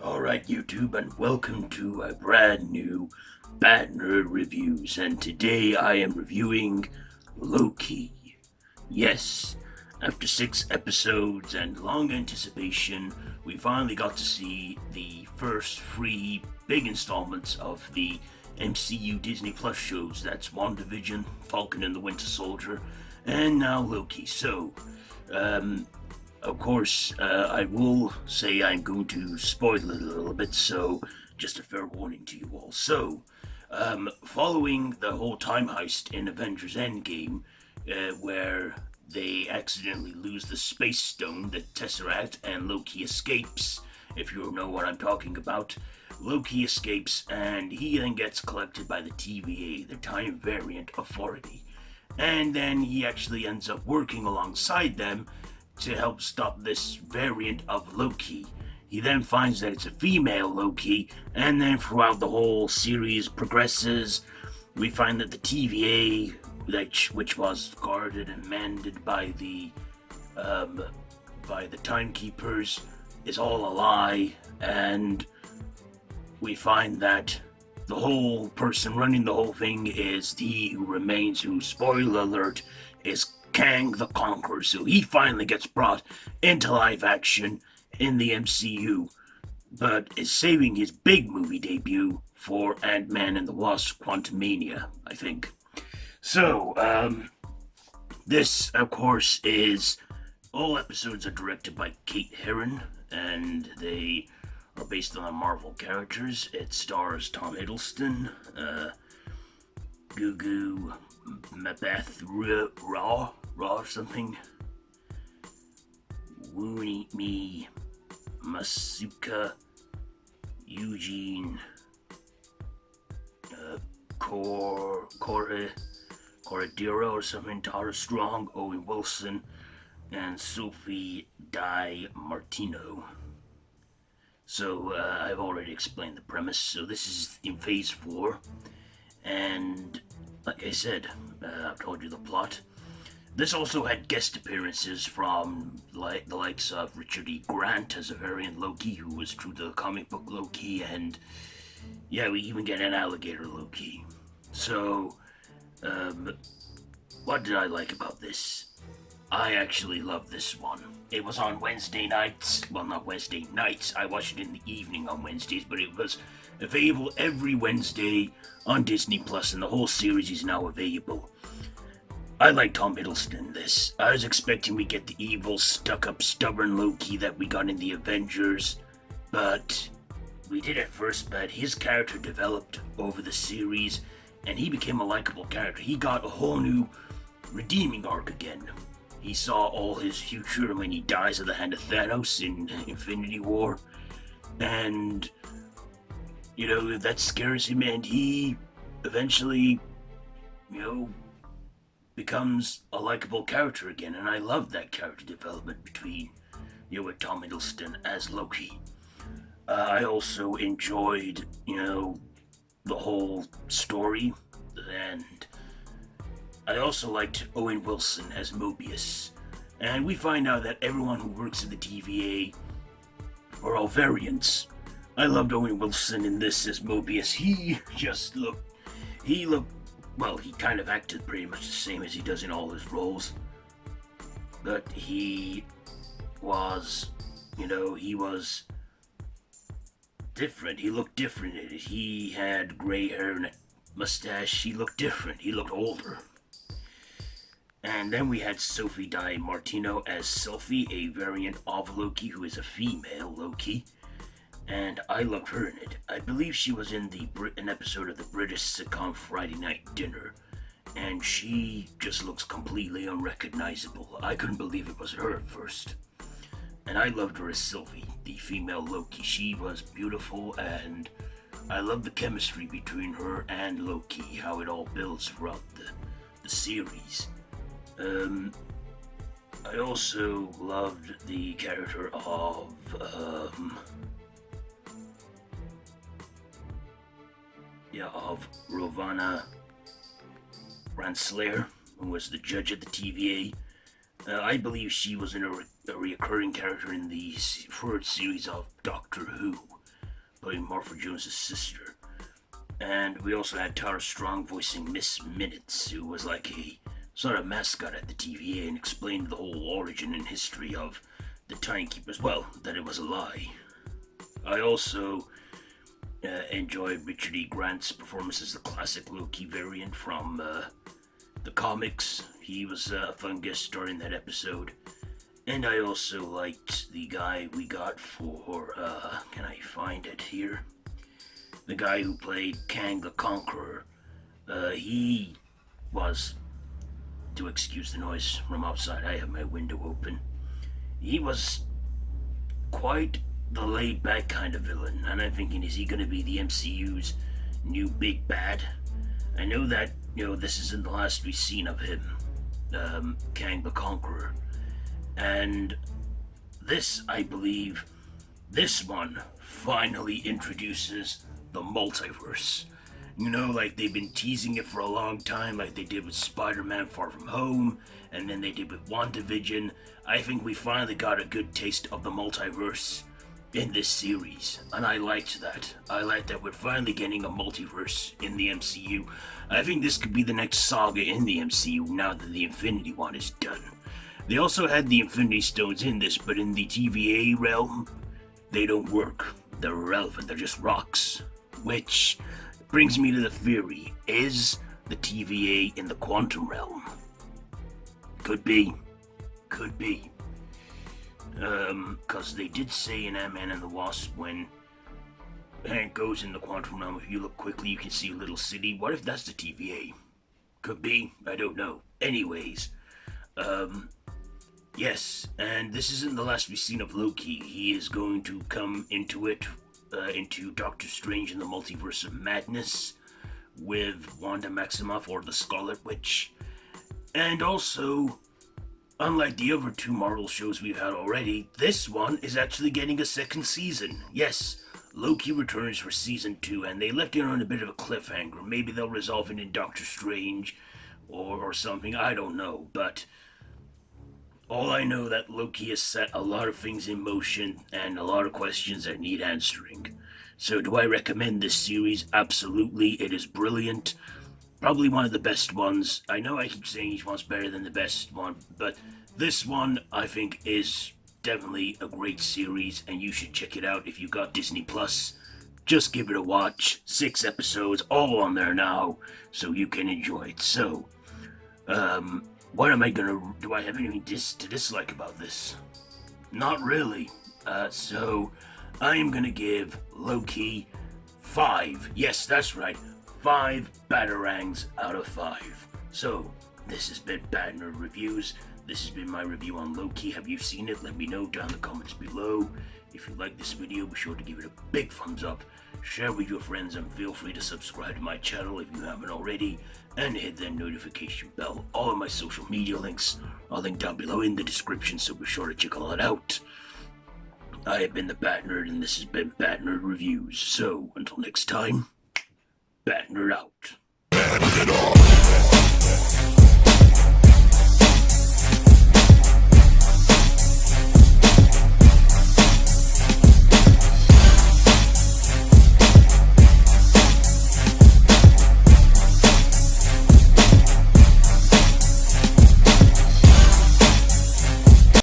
Alright, YouTube, and welcome to a brand new Bad Nerd Reviews. And today I am reviewing Loki. Yes, after 6 episodes and long anticipation, we finally got to see the first free big installments of the MCU Disney Plus shows. That's WandaVision, Falcon and the Winter Soldier, and now Loki. Um, of course, I will say I'm going to spoil it a little bit, so just a fair warning to you all. Following the whole time heist in Avengers Endgame, where they accidentally lose the Space Stone, the Tesseract, and Loki escapes, if you know what I'm talking about. Loki escapes, and he then gets collected by the TVA, the Time Variant Authority. And then he actually ends up working alongside them to help stop this variant of Loki. He then finds that it's a female Loki, and then throughout the whole series progresses, we find that the TVA, which was guarded and manned by the timekeepers, is all a lie, and we find that the whole person running the whole thing is he who remains, who, spoiler alert, is Kang the Conqueror. So he finally gets brought into live action in the MCU, but is saving his big movie debut for Ant-Man and the Wasp: Quantumania, I think. This, of course, is all episodes are directed by Kate Herron, and they are based on Marvel characters. It stars Tom Hiddleston, Gugu, Mathia-Raw, or something. Woony Me, Masuka, Eugene, Corradero or something, Tara Strong, Owen Wilson, and Sophia Di Martino. I've already explained the premise. So this is in Phase 4, and like I said, I've told you the plot. This also had guest appearances from the likes of Richard E. Grant as a variant Loki, who was true to the comic book Loki, and yeah, we even get an alligator Loki. What did I like about this? I actually love this one. It was on Wednesday nights. Well, not Wednesday nights. I watched it in the evening on Wednesdays, but it was available every Wednesday on Disney Plus, and the whole series is now available. I like Tom Hiddleston in this. I was expecting we get the evil, stuck-up, stubborn Loki that we got in the Avengers, but we did at first. But his character developed over the series, and he became a likable character. He got a whole new redeeming arc again. He saw all his future when he dies at the hand of Thanos in Infinity War, and that scares him, and he eventually, becomes a likable character again, and I love that character development between with Tom Hiddleston as Loki. I also enjoyed, the whole story, and I also liked Owen Wilson as Mobius. And we find out that everyone who works at the TVA are all variants. I loved Owen Wilson in this as Mobius. Well, he kind of acted pretty much the same as he does in all his roles. But he was different. He looked different in it. He had gray hair and a mustache. He looked different. He looked older. And then we had Sophia Di Martino as Sylvie, a variant of Loki who is a female Loki. And I loved her in it. I believe she was in an episode of the British sitcom Friday Night Dinner, and she just looks completely unrecognizable. I couldn't believe it was her at first. And I loved her as Sylvie, the female Loki. She was beautiful, and I love the chemistry between her and Loki, how it all builds throughout the series. I also loved the character of Rovana Renslayer, who was the judge at the TVA. I believe she was in a recurring character in the third series of Doctor Who. playing Martha Jones' sister. And we also had Tara Strong voicing Miss Minutes, who was like a sort of mascot at the TVA and explained the whole origin and history of the Timekeepers. Well, that it was a lie. I also enjoyed Richard E. Grant's performance as the classic Loki variant from the comics. He was a fun guest star in that episode. And I also liked the guy we got for, can I find it here? The guy who played Kang the Conqueror. He was, to excuse the noise from outside, I have my window open. He was quite the laid-back kind of villain, and I'm thinking, is he going to be the MCU's new big bad? I know that, this isn't the last we've seen of him, Kang the Conqueror. And this, I believe, this one finally introduces the multiverse. Like they've been teasing it for a long time, like they did with Spider-Man Far From Home, and then they did with WandaVision. I think we finally got a good taste of the multiverse in this series, and I liked that. I like that we're finally getting a multiverse in the MCU. I think this could be the next saga in the MCU now that the Infinity War is done. They also had the Infinity Stones in this, but in the TVA realm, they don't work. They're irrelevant, they're just rocks. Which brings me to the theory, is the TVA in the quantum realm? Could be. Because they did say in Ant-Man and the Wasp, when Hank goes in the quantum realm, if you look quickly, you can see a little city. What if that's the TVA? Could be, I don't know. Anyways, yes, and this isn't the last we've seen of Loki. He is going to come into it, into Doctor Strange in the Multiverse of Madness with Wanda Maximoff, or the Scarlet Witch. And also, unlike the other two Marvel shows we've had already, this one is actually getting a second season. Yes, Loki returns for season 2, and they left it on a bit of a cliffhanger. Maybe they'll resolve it in Doctor Strange or something, I don't know, but all I know that Loki has set a lot of things in motion and a lot of questions that need answering. So do I recommend this series? Absolutely, it is brilliant. Probably one of the best ones. I know I keep saying each one's better than the best one, but this one I think is definitely a great series, and you should check it out if you've got Disney Plus. Just give it a watch. 6 episodes, all on there now, so you can enjoy it. So, what am I gonna... do I have anything to dislike about this? Not really. So, I am gonna give Loki 5. Yes, that's right. 5 Batarangs out of 5. So, this has been Bad Nerd Reviews. This has been my review on Loki. Have you seen it? Let me know down in the comments below. If you like this video, be sure to give it a big thumbs up, share with your friends, and feel free to subscribe to my channel if you haven't already, and hit that notification bell. All of my social media links are linked down below in the description, so be sure to check all that out. I have been the Bat Nerd, and this has been Bat Nerd Reviews. So, until next time, Bat Nerd out.